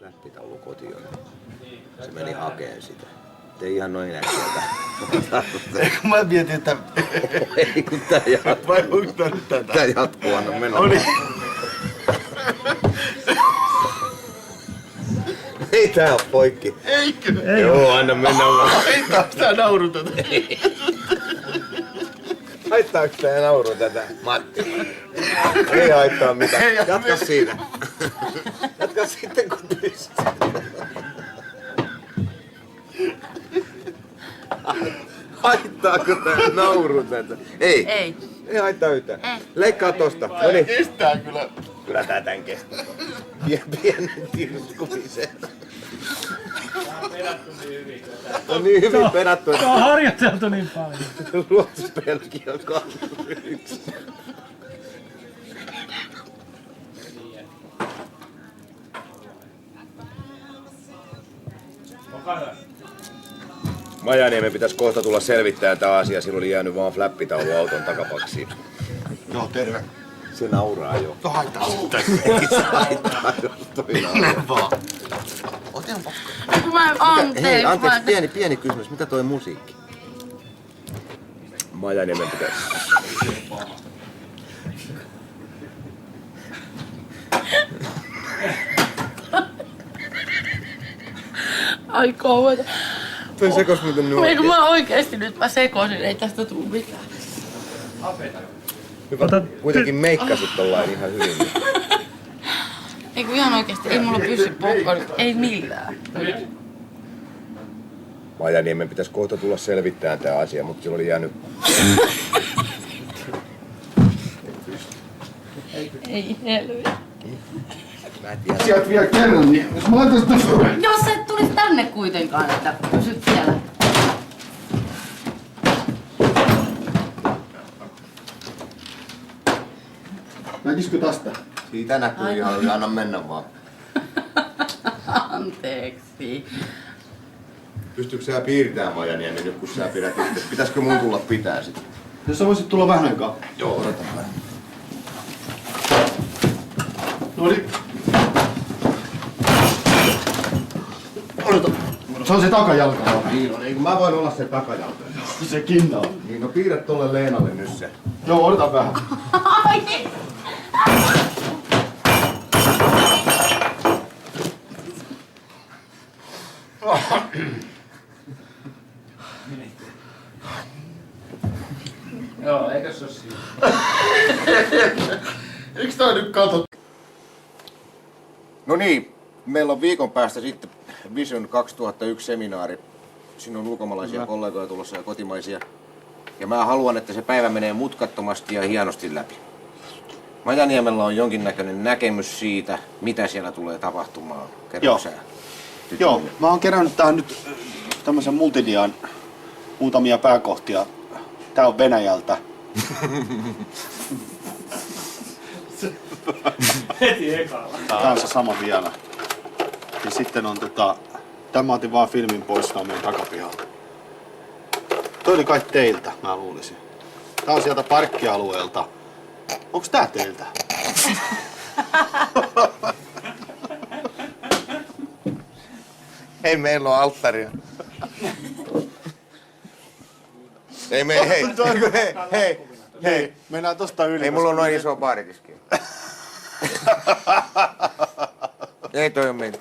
fläppitaulu kotiin. Se meni hakeen sitä. Ei ihan noin äkkiä. Eikö mä mietin, että... Ei kun tää jatkuu. Vai onko tää nyt tätä? Tää jatkuu, anna mennä. Oli. Ei tää oo poikki. Eikö? Ei. Joo, anna mennä vaan. Ei taas tää nauru tätä. Haittaako tää nauru tätä, Matti? Ei haittaa mitään. Jatka siinä. Jatka sitten kun pystyt. Haittaako tää nauru tätä? Ei. Ei. Ei haittaa yhtään. Ei. Leikkaa tosta. No niin. Kestää kyllä. Kyllä tää tän kestää. Pienen tirtkumisen. No niin hyvin pedattu. Se on harjoiteltu niin paljon. Ruotsi-Belgia 2-1. Majaniemen pitäisi kohta tulla selvittämään tää asia. Sillä oli jäänyt vaan fläppitaulu auton takapaksiin. Joo, terve. Se nauraa jo. No haittaa sitten. Ei se haittaa, jos toi nauraa. Mene vaan. Otin pakko. Hei, anteeksi, pieni kysymys. Mitä toi musiikki? Majaniemen pitäisi... Ai kauheeta. Toi sekos muuten nuo. Eikö mä oikeesti nyt mä sekoisin, ei tästä tuu mitään. Hyvä, kuitenkin meikkasit tollain ihan hyvin. Eikö ihan oikeesti, ei mulla pysy popcorn, ei millään. Majaniemen pitäisi kohta tulla selvittämään tää asia, mutta sillä oli jäänyt... Ei helvetti. Mä en tiedä. Sieltä vielä kerran, niin jos mä laitan sitä... Jos et tulis tänne kuitenkaan, että pysyt siellä. Näkisikö tästä? Siitä näkyy ihan hyvin, anna mennä vaan. Anteeksi. Pystyykö sä piirtämään Majaniemen nyt kun sä pidät itse? Pitäisikö mun tulla pitää sitä? Jos sä voisit tulla vähän aikaa. Joo, odotan vähän. No niin. Odota. Se on se takajalka. Niin on, eikö mä voin olla se takajalka? Sekin on. Niin, no piirrä tolle Leenalle nyt se. Joo, odota vähän. Ai. Joo, eikä se oo siinä. Eiks tää nyt kato? No niin, meillä on viikon päästä sitten Vision 2001 seminaari. Siinä on ulkomaalaisia kollegoja tulossa ja kotimaisia. Ja mä haluan, että se päivä menee mutkattomasti ja hienosti läpi. Majaniemellä on jonkinnäköinen näkemys siitä, mitä siellä tulee tapahtumaan. Kerro sä. Joo, mä oon kerännyt tähän nyt tämmösen multidian muutamia pääkohtia. Tää on Venäjältä. Heti ekalla. Tää on se sama vielä. Ja sitten on tän mä otin vaan filmin pois meidän takapihalta. Toi oli kai teiltä, mä luulisin. Tää on sieltä parkkialueelta. Onks tää teiltä? Hei, meillä on alttaria. Ei me, hei. Mennään tosta yli. Ei mulla on noin iso baaritiski. Ei toi on meiltä.